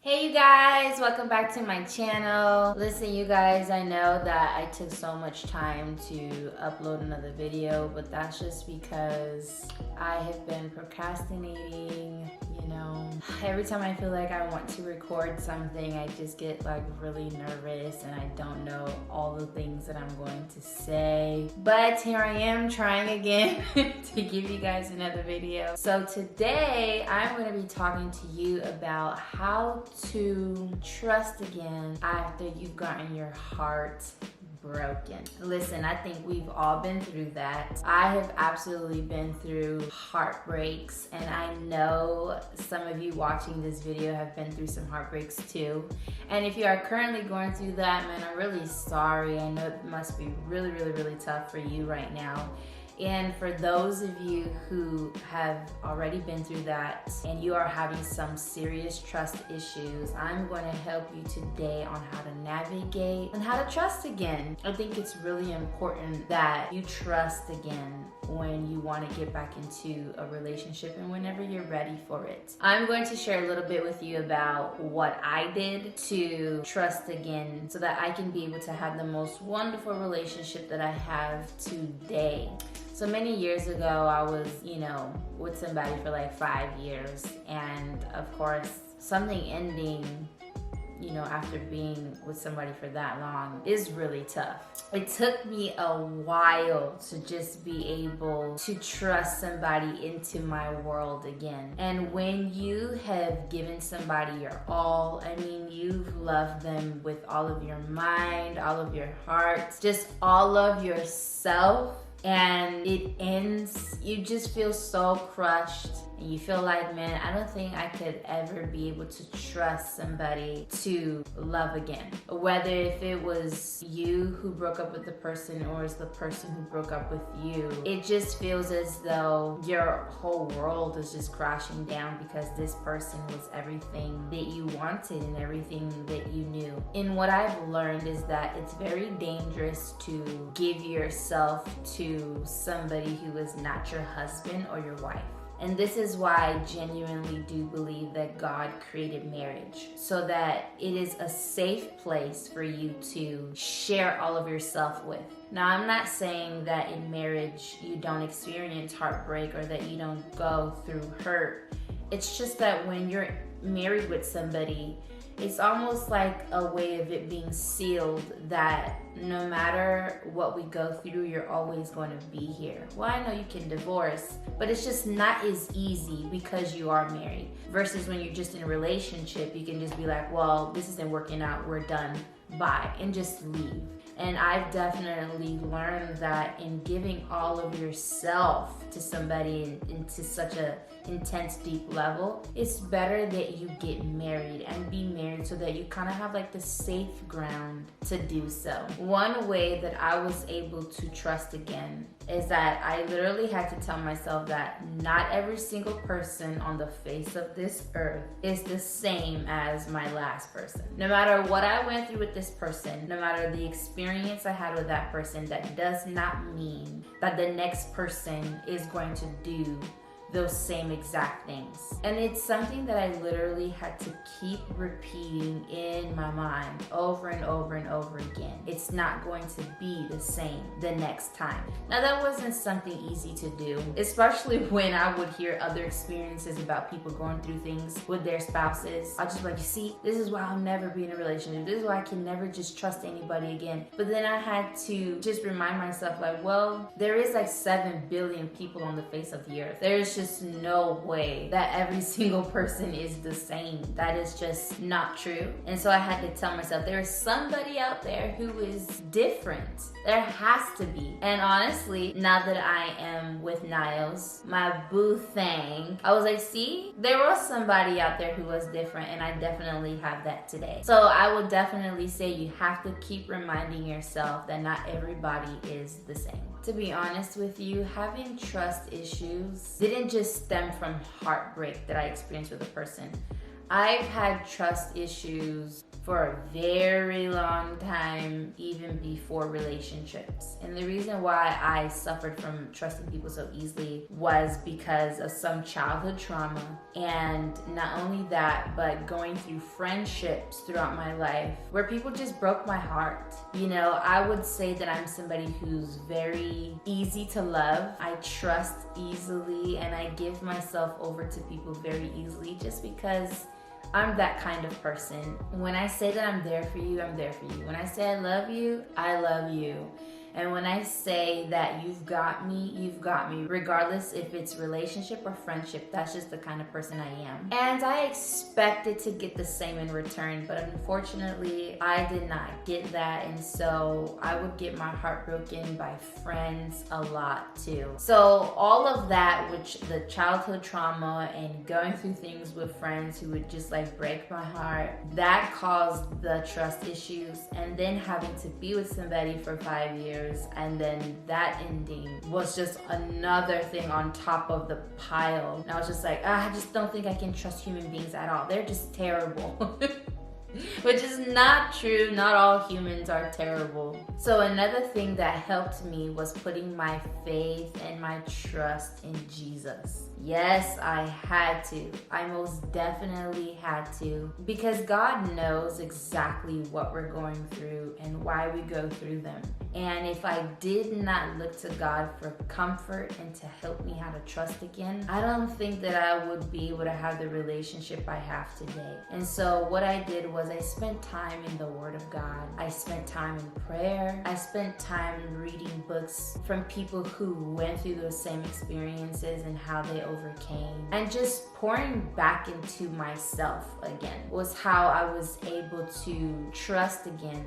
Hey you guys, welcome back to my channel. Listen you guys, I know that I took so much time to upload another video, but that's just because I have been procrastinating, you know. Every time I feel like I want to record something, I just get like really nervous and I don't know all the things that I'm going to say. But here I am trying again to give you guys another video. So today I'm going to be talking to you about how to trust again after you've gotten your heart broken. Listen, I think we've all been through that. I have absolutely been through heartbreaks, and I know some of you watching this video have been through some heartbreaks too. And if you are currently going through that, man, I'm really sorry. I know it must be really tough for you right now. And for those of you who have already been through that and you are having some serious trust issues, I'm going to help you today on how to navigate and how to trust again. I think it's really important that you trust again when you want to get back into a relationship and whenever you're ready for it. I'm going to share a little bit with you about what I did to trust again so that I can be able to have the most wonderful relationship that I have today. So many years ago, I was, with somebody for like 5 years. And of course, something ending, after being with somebody for that long is really tough. It took me a while to just be able to trust somebody into my world again. And when you have given somebody your all, I mean, you've loved them with all of your mind, all of your heart, just all of yourself, and it ends, you just feel so crushed. And you feel like, man, I don't think I could ever be able to trust somebody to love again. Whether if it was you who broke up with the person or it's the person who broke up with you, it just feels as though your whole world is just crashing down because this person was everything that you wanted and everything that you knew. And what I've learned is that it's very dangerous to give yourself to somebody who is not your husband or your wife. And this is why I genuinely do believe that God created marriage so that it is a safe place for you to share all of yourself with. Now, I'm not saying that in marriage you don't experience heartbreak or that you don't go through hurt. It's just that when you're married with somebody, it's almost like a way of it being sealed that no matter what we go through, you're always going to be here. Well, I know you can divorce, but it's just not as easy because you are married. Versus when you're just in a relationship, you can just be like, well, this isn't working out, we're done, bye, and just leave. And I've definitely learned that in giving all of yourself to somebody into such a intense, deep level, it's better that you get married and be married so that you kind of have like the safe ground to do so. One way that I was able to trust again is that I literally had to tell myself that not every single person on the face of this earth is the same as my last person. No matter what I went through with this person, no matter the experience I had with that person, that does not mean that the next person is going to do those same exact things. And it's something that I literally had to keep repeating in my mind over and over and over again. It's not going to be the same the next time. Now, that wasn't something easy to do, especially when I would hear other experiences about people going through things with their spouses. I just like, you see, this is why I'll never be in a relationship. This is why I can never just trust anybody again. But then I had to just remind myself like, well, there is like 7 billion people on the face of the earth. There's just no way that every single person is the same. That is just not true. And so I had to tell myself there is somebody out there who is different. There has to be. And honestly, now that I am with Niles, my boo thing, I was like, see, there was somebody out there who was different, and I definitely have that today. So I would definitely say you have to keep reminding yourself that not everybody is the same. To be honest with you, having trust issues didn't just stem from heartbreak that I experienced with a person. I've had trust issues for a very long time, even before relationships. And the reason why I suffered from trusting people so easily was because of some childhood trauma. And not only that, but going through friendships throughout my life where people just broke my heart. You know, I would say that I'm somebody who's very easy to love. I trust easily and I give myself over to people very easily just because I'm that kind of person. When I say that I'm there for you, I'm there for you. When I say I love you, I love you. And when I say that you've got me, you've got me. Regardless if it's relationship or friendship, that's just the kind of person I am. And I expected to get the same in return, but unfortunately, I did not get that. And so I would get my heart broken by friends a lot too. So all of that, which the childhood trauma and going through things with friends who would just like break my heart, that caused the trust issues. And then having to be with somebody for 5 years, and then that ending was just another thing on top of the pile. And I was just like, I just don't think I can trust human beings at all. They're just terrible. Which is not true. Not all humans are terrible. So another thing that helped me was putting my faith and my trust in Jesus. Yes, I had to. I most definitely had to. Because God knows exactly what we're going through and why we go through them. And if I did not look to God for comfort and to help me how to trust again, I don't think that I would be able to have the relationship I have today. And so what I did was I spent time in the Word of God. I spent time in prayer. I spent time reading books from people who went through those same experiences and how they overcame. And just pouring back into myself again was how I was able to trust again.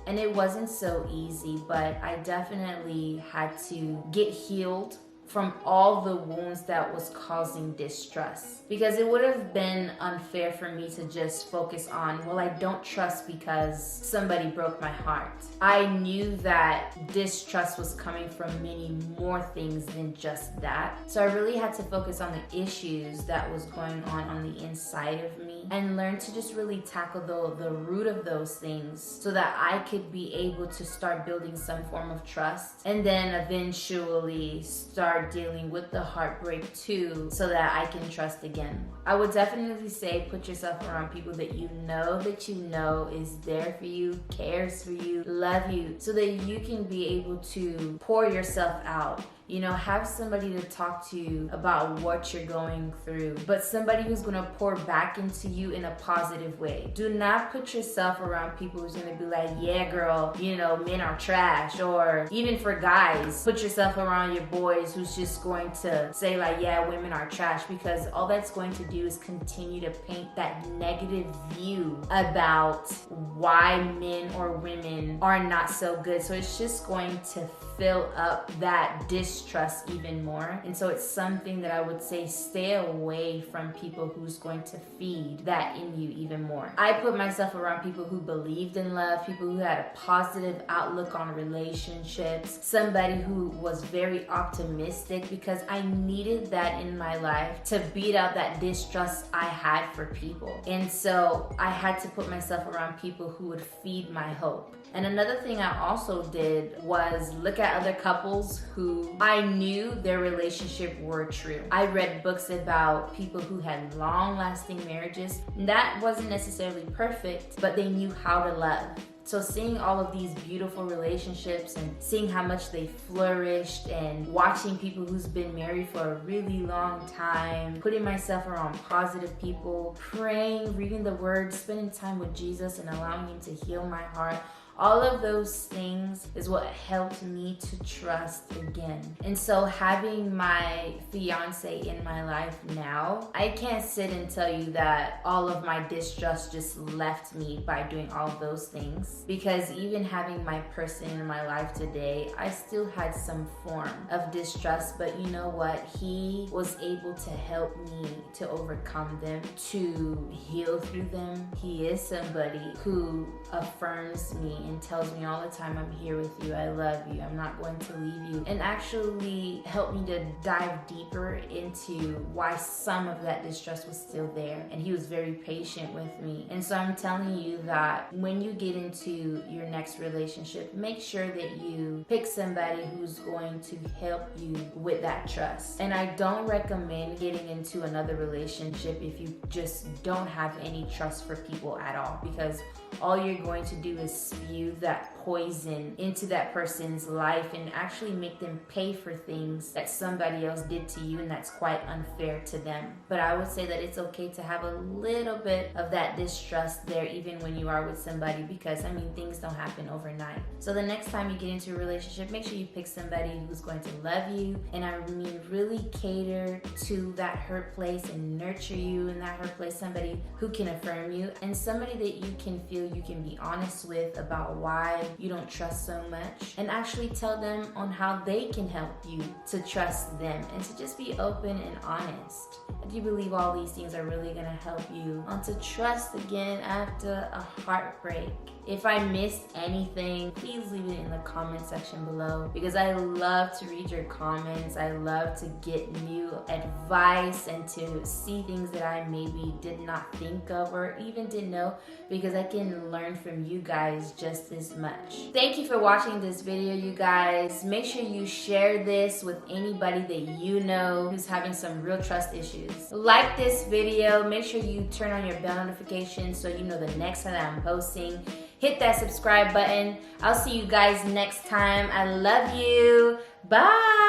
And it wasn't so easy, but I definitely had to get healed from all the wounds that was causing distrust. Because it would have been unfair for me to just focus on, well, I don't trust because somebody broke my heart. I knew that distrust was coming from many more things than just that. So I really had to focus on the issues that was going on the inside of me and learn to just really tackle the root of those things so that I could be able to start building some form of trust and then eventually start dealing with the heartbreak too so that I can trust again. I would definitely say put yourself around people that you know is there for you, cares for you, love you, so that you can be able to pour yourself out. You know, have somebody to talk to you about what you're going through, but somebody who's gonna pour back into you in a positive way. Do not put yourself around people who's gonna be like, yeah, girl, you know, men are trash. Or even for guys, put yourself around your boys who's just going to say like, yeah, women are trash, because all that's going to do is continue to paint that negative view about why men or women are not so good. So it's just going to fill up that distrust even more. And so it's something that I would say stay away from people who's going to feed that in you even more. I put myself around people who believed in love, people who had a positive outlook on relationships, somebody who was very optimistic, because I needed that in my life to beat out that distrust I had for people. And so I had to put myself around people who would feed my hope. And another thing I also did was look at other couples who I knew their relationship were true. I read books about people who had long-lasting marriages. That wasn't necessarily perfect, but they knew how to love. So seeing all of these beautiful relationships and seeing how much they flourished and watching people who's been married for a really long time, putting myself around positive people, praying, reading the word, spending time with Jesus and allowing him to heal my heart. All of those things is what helped me to trust again. And so having my fiance in my life now, I can't sit and tell you that all of my distrust just left me by doing all of those things. Because even having my person in my life today, I still had some form of distrust. But you know what? He was able to help me to overcome them, to heal through them. He is somebody who affirms me and tells me all the time, I'm here with you, I love you, I'm not going to leave you, and actually helped me to dive deeper into why some of that distrust was still there. And he was very patient with me. And so I'm telling you that when you get into your next relationship, make sure that you pick somebody who's going to help you with that trust. And I don't recommend getting into another relationship if you just don't have any trust for people at all, because all you're going to do is spew that poison into that person's life and actually make them pay for things that somebody else did to you, and that's quite unfair to them. But I would say that it's okay to have a little bit of that distrust there even when you are with somebody, because I mean, things don't happen overnight. So the next time you get into a relationship, make sure you pick somebody who's going to love you, and I mean really cater to that hurt place and nurture you in that hurt place, somebody who can affirm you and somebody that you can feel you can be honest with about why you don't trust so much, and actually tell them on how they can help you to trust them and to just be open and honest. I do believe all these things are really gonna help you to trust again after a heartbreak. If I missed anything, please leave it in the comment section below, because I love to read your comments. I love to get new advice and to see things that I maybe did not think of or even didn't know, because I can learn from you guys just as much. Thank you for watching this video, you guys. Make sure you share this with anybody that you know who's having some real trust issues. Like this video, make sure you turn on your bell notifications so you know the next time that I'm posting. Hit that subscribe button. I'll see you guys next time. I love you. Bye.